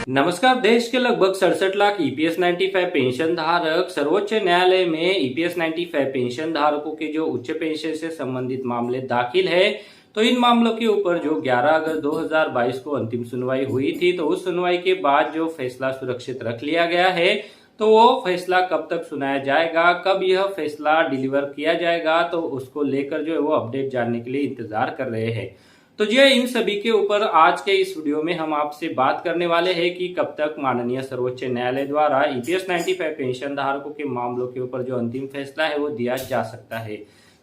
नमस्कार। देश के लगभग 67 लाख ईपीएस 95 पेंशन धारक सर्वोच्च न्यायालय में ईपीएस 95 पेंशन धारकों के जो उच्च पेंशन से संबंधित मामले दाखिल है, तो इन मामलों के ऊपर जो 11 अगस्त 2022 को अंतिम सुनवाई हुई थी, तो उस सुनवाई के बाद जो फैसला सुरक्षित रख लिया गया है। तो वो फैसला कब तक सुनाया जाएगा, कब यह फैसला डिलीवर किया जाएगा, तो उसको लेकर जो है वो अपडेट जानने के लिए इंतजार कर रहे हैं। तो जी इन सभी के ऊपर आज के इस वीडियो में हम आपसे बात करने वाले हैं कि कब तक माननीय सर्वोच्च न्यायालय द्वारा ईपीएस 95 पेंशन धारकों के मामलों के ऊपर जो अंतिम फैसला है वो दिया जा सकता है।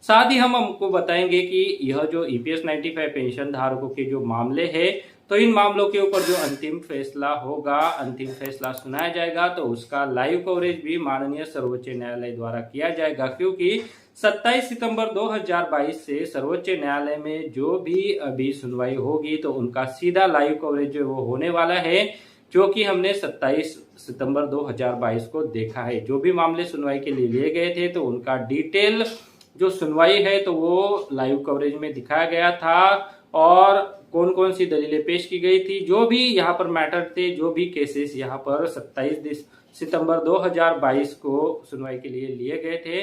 साथ ही हम आपको बताएंगे कि यह जो ईपीएस 95 पेंशन धारकों के जो मामले हैं, तो इन मामलों के ऊपर जो अंतिम फैसला होगा, अंतिम फैसला सुनाया जाएगा, तो उसका लाइव कवरेज भी माननीय सर्वोच्च न्यायालय द्वारा किया जाएगा। क्योंकि 27 सितंबर 2022 से सर्वोच्च न्यायालय में जो भी अभी सुनवाई होगी, तो उनका सीधा लाइव कवरेज जो वो होने वाला है, जो कि हमने 27 सितंबर 2022 को देखा है। जो भी मामले सुनवाई के लिए लिए गए थे, तो उनका डिटेल जो सुनवाई है तो वो लाइव कवरेज में दिखाया गया था, और कौन कौन सी दलीलें पेश की गई थी, जो भी यहाँ पर मैटर थे, जो भी केसेस यहाँ पर 27 सितंबर 2022 को सुनवाई के लिए लिए गए थे,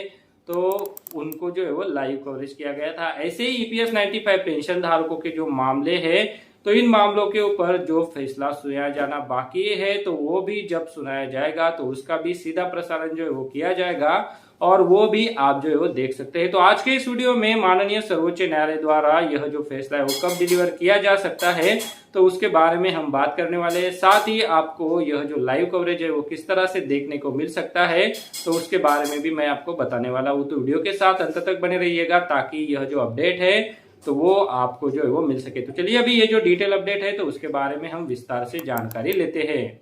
तो उनको जो है वो लाइव कवरेज किया गया था। ऐसे ही ईपीएस 95 पेंशन धारकों के जो मामले हैं, तो इन मामलों के ऊपर जो फैसला सुनाया जाना बाकी है, तो वो भी जब सुनाया जाएगा तो उसका भी सीधा प्रसारण जो है वो किया जाएगा, और वो भी आप जो है वो देख सकते हैं। तो आज के इस वीडियो में माननीय सर्वोच्च न्यायालय द्वारा यह जो फैसला है वो कब डिलीवर किया जा सकता है, तो उसके बारे में हम बात करने वाले हैं। साथ ही आपको यह जो लाइव कवरेज है वो किस तरह से देखने को मिल सकता है, तो उसके बारे में भी मैं आपको बताने वाला हूँ। तो वीडियो के साथ अंत तक बने रहिएगा, ताकि यह जो अपडेट है तो वो आपको जो है वो मिल सके। तो चलिए अभी ये जो डिटेल अपडेट है, तो उसके बारे में हम विस्तार से जानकारी लेते हैं।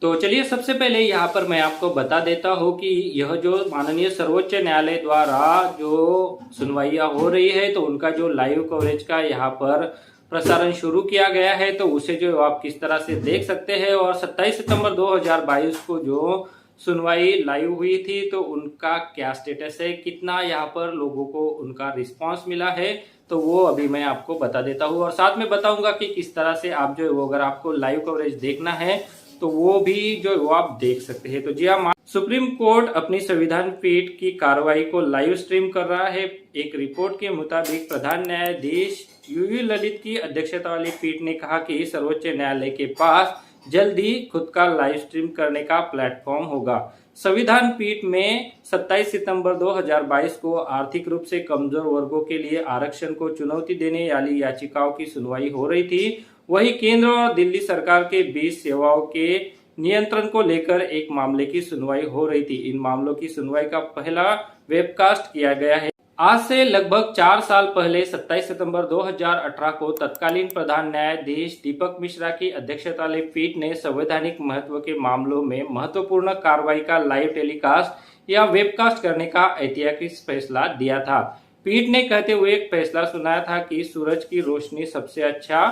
तो चलिए सबसे पहले यहाँ पर मैं आपको बता देता हूँ कि यह जो माननीय सर्वोच्च न्यायालय द्वारा जो सुनवाइयाँ हो रही है, तो उनका जो लाइव कवरेज का यहाँ पर प्रसारण शुरू किया गया है, तो उसे जो आप किस तरह से देख सकते हैं। और 27 सितंबर 2022 को जो सुनवाई लाइव हुई थी, तो उनका क्या स्टेटस है, कितना यहाँ पर लोगों को उनका रिस्पांस मिला है, तो वो अभी मैं आपको बता देता हूँ। और साथ में बताऊंगा कि किस तरह से आप जो है वो, अगर आपको लाइव कवरेज देखना है, तो वो भी जो है वो आप देख सकते हैं। तो जी हाँ, सुप्रीम कोर्ट अपनी संविधान पीठ की कार्रवाई को लाइव स्ट्रीम कर रहा है। एक रिपोर्ट के मुताबिक प्रधान न्यायाधीश यूयू ललित की अध्यक्षता वाली पीठ ने कहा कि सर्वोच्च न्यायालय के पास जल्द ही खुद का लाइव स्ट्रीम करने का प्लेटफॉर्म होगा। संविधान पीठ में 27 सितंबर 2022 को आर्थिक रूप से कमजोर वर्गों के लिए आरक्षण को चुनौती देने वाली याचिकाओं की सुनवाई हो रही थी। वही केंद्र और दिल्ली सरकार के बीच सेवाओं के नियंत्रण को लेकर एक मामले की सुनवाई हो रही थी। इन मामलों की सुनवाई का पहला वेबकास्ट किया गया है। आज से लगभग 4 साल पहले 27 सितंबर 2018 को तत्कालीन प्रधान न्यायाधीश दीपक मिश्रा की अध्यक्षता वाली पीठ ने संवैधानिक महत्व के मामलों में महत्वपूर्ण कार्रवाई का लाइव टेलीकास्ट या वेबकास्ट करने का ऐतिहासिक फैसला दिया था। पीठ ने कहते हुए एक फैसला सुनाया था कि सूरज की रोशनी सबसे अच्छा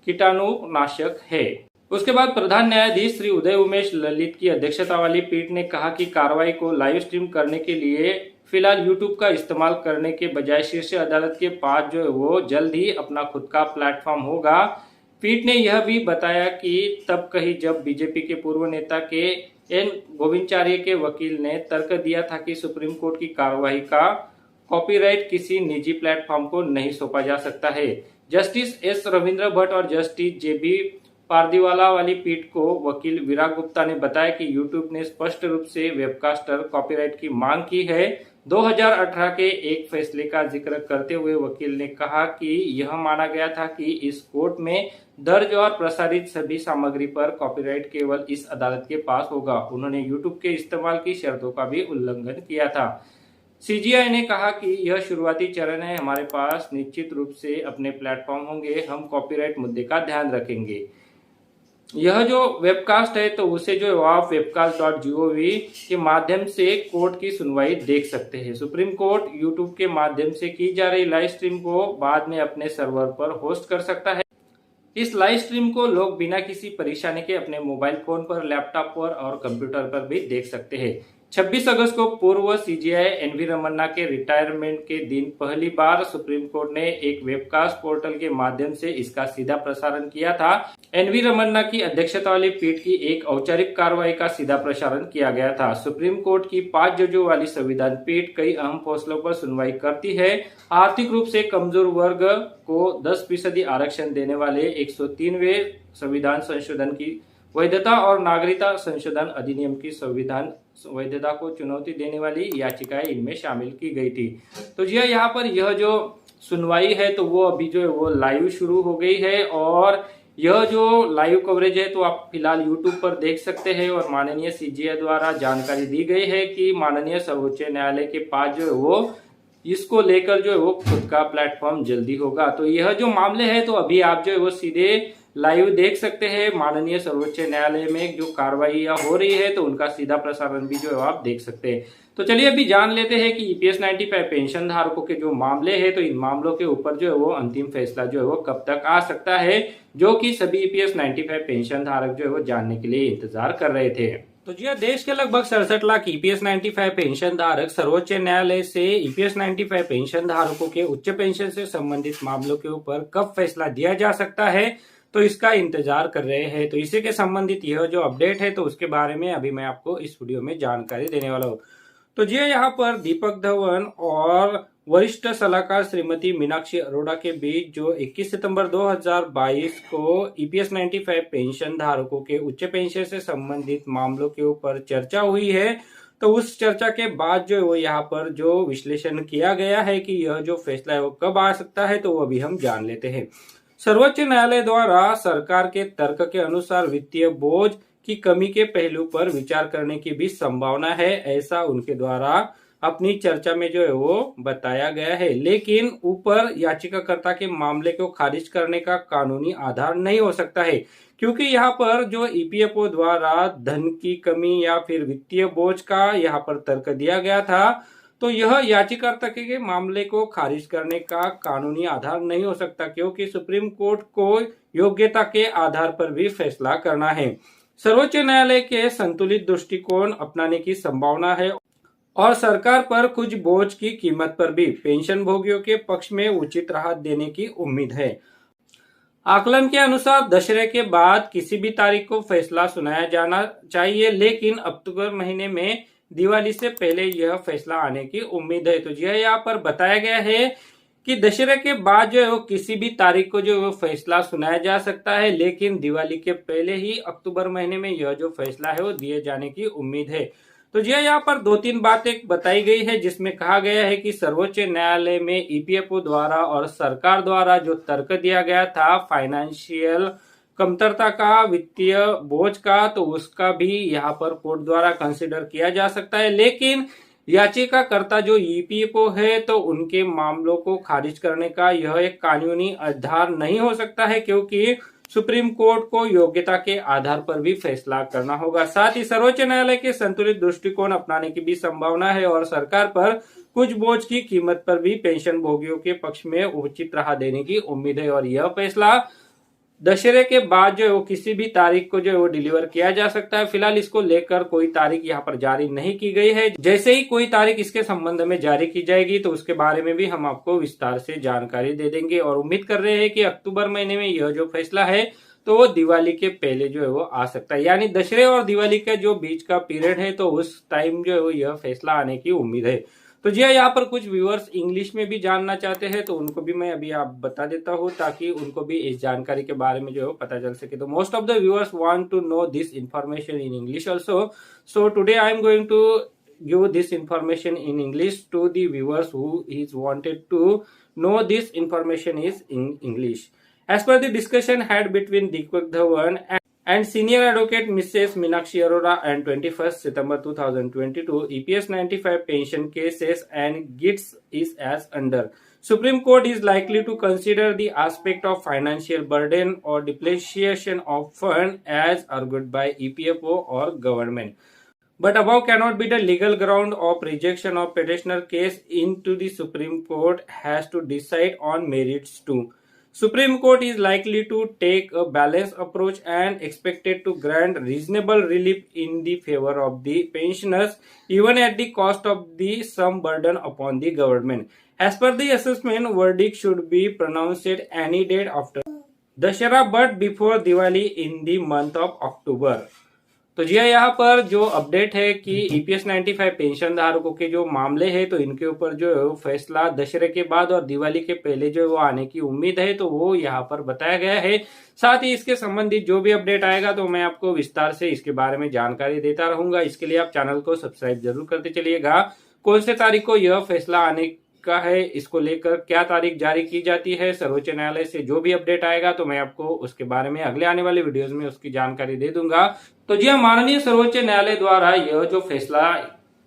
कीटाणुनाशक है। उसके बाद प्रधान न्यायाधीश श्री उदय उमेश ललित की अध्यक्षता वाली पीठ ने कहा कि कार्रवाई को लाइव स्ट्रीम करने के लिए फिलहाल यूट्यूब का इस्तेमाल करने के बजाय शीर्ष अदालत के पास जो है वो जल्द ही अपना खुद का प्लेटफॉर्म होगा। पीठ ने यह भी बताया कि तब कहीं जब बीजेपी के पूर्व नेता के एन गोविंदाचार्य के वकील ने तर्क दिया था कि सुप्रीम कोर्ट की कार्रवाई का कॉपीराइट किसी निजी प्लेटफॉर्म को नहीं सौंपा जा सकता है। जस्टिस एस रविंद्र भट्ट और जस्टिस जेबी पारदीवाला वाली पीठ को वकील विराग गुप्ता ने बताया कि यूट्यूब ने स्पष्ट रूप से वेबकास्टर कॉपीराइट की मांग की है। 2018 के एक फैसले का जिक्र करते हुए वकील ने कहा कि यह माना गया था कि इस कोर्ट में दर्ज और प्रसारित सभी सामग्री पर कॉपीराइट केवल इस अदालत के पास होगा। उन्होंने यूट्यूब के इस्तेमाल की शर्तों का भी उल्लंघन किया था। सीजीआई ने कहा कि यह शुरुआती चरण है, हमारे पास निश्चित रूप से अपने प्लेटफॉर्म होंगे, हम कॉपीराइट मुद्दे का ध्यान रखेंगे। यह जो वेबकास्ट है, तो उसे जो आप webcast.gov के माध्यम से कोर्ट की सुनवाई देख सकते हैं। सुप्रीम कोर्ट यूट्यूब के माध्यम से की जा रही लाइव स्ट्रीम को बाद में अपने सर्वर पर होस्ट कर सकता है। इस लाइव स्ट्रीम को लोग बिना किसी परेशानी के अपने मोबाइल फोन पर, लैपटॉप पर और कंप्यूटर पर भी देख सकते हैं। 26 अगस्त को पूर्व सीजीआई एनवी रमन्ना के रिटायरमेंट के दिन पहली बार सुप्रीम कोर्ट ने एक वेबकास्ट पोर्टल के माध्यम से इसका सीधा प्रसारण किया था। एनवी रमन्ना की अध्यक्षता वाली पीठ की एक औपचारिक कार्रवाई का सीधा प्रसारण किया गया था। सुप्रीम कोर्ट की 5 जजों वाली संविधान पीठ कई अहम फैसलों पर सुनवाई करती है। आर्थिक रूप से कमजोर वर्ग को 10% आरक्षण देने वाले 103वें संविधान संशोधन की वैधता और नागरिकता संशोधन अधिनियम की संविधान वैधता को चुनौती देने वाली याचिकाएं इनमें शामिल की गई थी। तो जी यहाँ पर यह जो सुनवाई है तो वो अभी जो है वो लाइव शुरू हो गई है और यह जो लाइव कवरेज है तो आप फिलहाल यूट्यूब पर देख सकते हैं और माननीय सीजीआई द्वारा जानकारी दी गई है कि माननीय सर्वोच्च न्यायालय के पास जो है वो इसको लेकर जो है वो खुद का प्लेटफॉर्म जल्दी होगा। तो यह जो मामले है तो अभी आप जो है वो सीधे लाइव देख सकते हैं। माननीय सर्वोच्च न्यायालय में जो कार्रवाई हो रही है तो उनका सीधा प्रसारण भी जो है आप देख सकते हैं। तो चलिए अभी जान लेते हैं कि ईपीएस 95 पेंशन धारकों के जो मामले हैं तो इन मामलों के ऊपर जो है वो अंतिम फैसला जो है वो कब तक आ सकता है, जो कि सभी ईपीएस 95 पेंशन धारक जो है वो जानने के लिए इंतजार कर रहे थे। तो जी देश के लगभग 67 लाख ईपीएस 95 पेंशन धारक सर्वोच्च न्यायालय से ईपीएस 95 पेंशन धारकों के उच्च पेंशन से संबंधित मामलों के ऊपर कब फैसला दिया जा सकता है तो इसका इंतजार कर रहे हैं। तो इसी के संबंधित यह जो अपडेट है तो उसके बारे में अभी मैं आपको इस वीडियो में जानकारी देने वाला हूँ। तो जी यहाँ पर दीपक धवन और वरिष्ठ सलाहकार श्रीमती मीनाक्षी अरोड़ा के बीच जो 21 सितंबर 2022 को ईपीएस 95 पेंशन धारकों के उच्च पेंशन से संबंधित मामलों के ऊपर चर्चा हुई है। तो उस चर्चा के बाद जो वो यहाँ पर जो विश्लेषण किया गया है कि यह जो फैसला है वो कब आ सकता है तो वो अभी हम जान लेते हैं। सर्वोच्च न्यायालय द्वारा सरकार के तर्क के अनुसार वित्तीय बोझ की कमी के पहलू पर विचार करने की भी संभावना है, ऐसा उनके द्वारा अपनी चर्चा में जो है वो बताया गया है। लेकिन ऊपर याचिकाकर्ता के मामले को खारिज करने का कानूनी आधार नहीं हो सकता है, क्योंकि यहाँ पर जो ईपीएफओ द्वारा धन की कमी या फिर वित्तीय बोझ का यहाँ पर तर्क दिया गया था तो यह याचिकाकर्ता के मामले को खारिज करने का कानूनी आधार नहीं हो सकता, क्योंकि सुप्रीम कोर्ट को योग्यता के आधार पर भी फैसला करना है। सर्वोच्च न्यायालय के संतुलित दृष्टिकोण अपनाने की संभावना है और सरकार पर कुछ बोझ की कीमत पर भी पेंशन भोगियों के पक्ष में उचित राहत देने की उम्मीद है। आकलन के अनुसार दशहरे के बाद किसी भी तारीख को फैसला सुनाया जाना चाहिए, लेकिन अक्टूबर महीने में दिवाली से पहले यह फैसला आने की उम्मीद है। तो यह यहाँ पर बताया गया है कि दशहरे के बाद जो है वो किसी भी तारीख को जो है फैसला सुनाया जा सकता है, लेकिन दिवाली के पहले ही अक्टूबर महीने में यह जो फैसला है वो दिए जाने की उम्मीद है। तो जी यहाँ पर 2-3 बातें बताई गई है, जिसमें कहा गया है कि सर्वोच्च न्यायालय में ईपीएफओ द्वारा और सरकार द्वारा जो तर्क दिया गया था फाइनेंशियल कमतरता का, वित्तीय बोझ का, तो उसका भी यहाँ पर कोर्ट द्वारा कंसिडर किया जा सकता है। लेकिन याचिकाकर्ता जो ईपीएफओ है तो उनके मामलों को खारिज करने का यह एक कानूनी आधार नहीं हो सकता है, क्योंकि सुप्रीम कोर्ट को योग्यता के आधार पर भी फैसला करना होगा। साथ ही सर्वोच्च न्यायालय के संतुलित दृष्टिकोण अपनाने की भी संभावना है और सरकार पर कुछ बोझ की कीमत पर भी पेंशन भोगियों के पक्ष में उचित राहत देने की उम्मीद है और यह फैसला दशहरे के बाद जो है वो किसी भी तारीख को जो है वो डिलीवर किया जा सकता है। फिलहाल इसको लेकर कोई तारीख यहाँ पर जारी नहीं की गई है। जैसे ही कोई तारीख इसके संबंध में जारी की जाएगी तो उसके बारे में भी हम आपको विस्तार से जानकारी दे देंगे और उम्मीद कर रहे हैं कि अक्टूबर महीने में यह जो फैसला है तो वो दिवाली के पहले जो है वो आ सकता है, यानी दशहरे और दिवाली का जो बीच का पीरियड है तो उस टाइम जो है वो यह फैसला आने की उम्मीद है। तो जी यहाँ पर कुछ व्यूअर्स इंग्लिश में भी जानना चाहते हैं तो उनको भी मैं अभी आप बता देता हूँ ताकि उनको भी इस जानकारी के बारे में जो है पता चल सके। तो most of the viewers want to know this information in English also, so today I am going to give this information in English to the viewers who is wanted to know this information is in English. As per the discussion had between Deepak Dhawan and senior advocate Mrs. Meenakshi Arora on 21st September 2022, EPS 95 pension cases and gets is as under. Supreme Court is likely to consider the aspect of financial burden or depreciation of fund as argued by EPFO or government. But above cannot be the legal ground of rejection of petitioner case into the Supreme Court has to decide on merits too. Supreme Court is likely to take a balanced approach and expected to grant reasonable relief in the favor of the pensioners, even at the cost of the some burden upon the government. As per the assessment, verdict should be pronounced at any date after Dashera but before Diwali in the month of October. तो जी हाँ, यहाँ पर जो update है कि EPS 95 pension धारकों के जो मामले हैं तो इनके ऊपर जो है वो फैसला दशहरे के बाद और दिवाली के पहले जो है वो आने की उम्मीद है, तो वो यहाँ पर बताया गया है। साथ ही इसके संबंधित जो भी अपडेट आएगा तो मैं आपको विस्तार से इसके बारे में जानकारी देता रहूंगा। इसके लिए आप चैनल को सब्सक्राइब जरूर करते चलिएगा। कौन से तारीख को यह फैसला आने का है, इसको लेकर क्या तारीख जारी की जाती है सर्वोच्च न्यायालय से, जो भी अपडेट आएगा तो मैं आपको उसके बारे में अगले आने वाले वीडियोस में उसकी जानकारी दे दूंगा। तो जी हाँ, माननीय सर्वोच्च न्यायालय द्वारा यह जो फैसला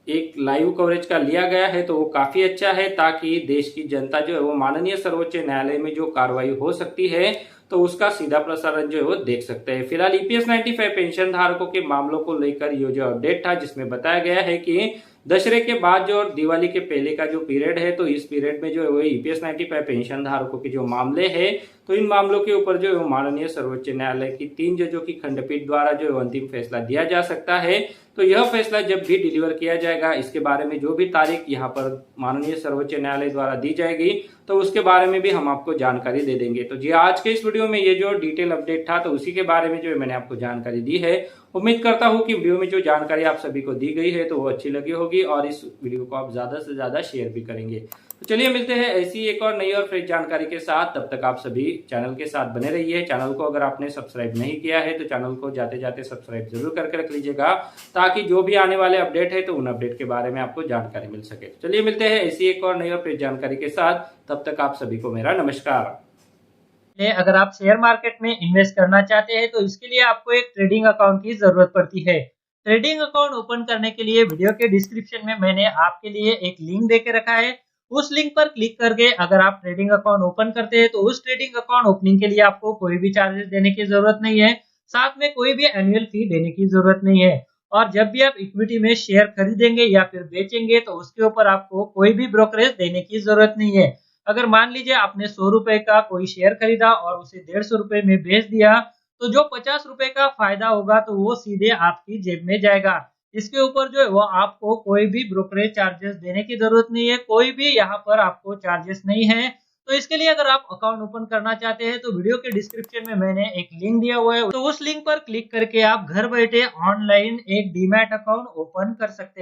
एक लाइव कवरेज का लिया गया है तो वो काफी अच्छा है, ताकि देश की जनता जो है वो माननीय सर्वोच्च न्यायालय में जो कार्रवाई हो सकती है तो उसका सीधा प्रसारण जो है वो देख सकते हैं। फिलहाल ईपीएस 95 पेंशन धारकों के मामलों को लेकर ये जो अपडेट था जिसमें बताया गया है कि दशहरे के बाद जो और दिवाली के पहले का जो पीरियड है तो इस पीरियड में जो है वो ईपीएस 95 पेंशन धारकों के जो मामले हैं तो इन मामलों के ऊपर जो है माननीय सर्वोच्च न्यायालय की 3 जजों की खंडपीठ द्वारा जो है अंतिम फैसला दिया जा सकता है। तो यह फैसला जब भी डिलीवर किया जाएगा, इसके बारे में जो भी तारीख यहाँ पर माननीय सर्वोच्च न्यायालय द्वारा दी जाएगी तो उसके बारे में भी हम आपको जानकारी दे देंगे। तो जी आज के इस वीडियो में ये जो डिटेल अपडेट था तो उसी के बारे में जो है मैंने आपको जानकारी दी है। उम्मीद करता हूँ कि वीडियो में जो जानकारी आप सभी को दी गई है तो वो अच्छी लगी होगी और इस वीडियो को आप ज्यादा से ज्यादा शेयर भी करेंगे। तो चलिए मिलते हैं ऐसी एक और नई और फ्रेश जानकारी के साथ। तब तक आप सभी चैनल के साथ बने रहिए। चैनल को अगर आपने सब्सक्राइब नहीं किया है तो चैनल को जाते जाते सब्सक्राइब जरूर करके रख लीजिएगा, ताकि जो भी आने वाले अपडेट है तो उन अपडेट के बारे में आपको जानकारी मिल सके। चलिए मिलते हैं ऐसी एक और नई और फ्रेश जानकारी के साथ। तब तक आप सभी को मेरा नमस्कार। अगर आप शेयर मार्केट में इन्वेस्ट करना चाहते हैं तो इसके लिए आपको एक ट्रेडिंग अकाउंट की जरूरत पड़ती है। ट्रेडिंग अकाउंट ओपन करने के लिए वीडियो के डिस्क्रिप्शन में मैंने आपके लिए एक लिंक दे के रखा है। उस लिंक पर क्लिक करके अगर आप ट्रेडिंग अकाउंट ओपन करते हैं तो उस ट्रेडिंग अकाउंट ओपनिंग के लिए आपको कोई भी चार्जेस देने की जरूरत नहीं है, साथ में कोई भी एनुअल फी देने की जरूरत नहीं है। और जब भी आप इक्विटी में शेयर खरीदेंगे या फिर बेचेंगे तो उसके ऊपर आपको कोई भी ब्रोकरेज देने की जरूरत नहीं है। अगर मान लीजिए आपने 100 रुपए का कोई शेयर खरीदा और उसे 150 रुपए में बेच दिया तो जो 50 रुपए का फायदा होगा तो वो सीधे आपकी जेब में जाएगा। इसके ऊपर जो है वो आपको कोई भी ब्रोकरेज चार्जेस देने की जरूरत नहीं है, कोई भी यहाँ पर आपको चार्जेस नहीं है। तो इसके लिए अगर आप अकाउंट ओपन करना चाहते हैं तो वीडियो के डिस्क्रिप्शन में मैंने एक लिंक दिया हुआ है, तो उस लिंक पर क्लिक करके आप घर बैठे ऑनलाइन एक डीमैट अकाउंट ओपन कर सकते हैं।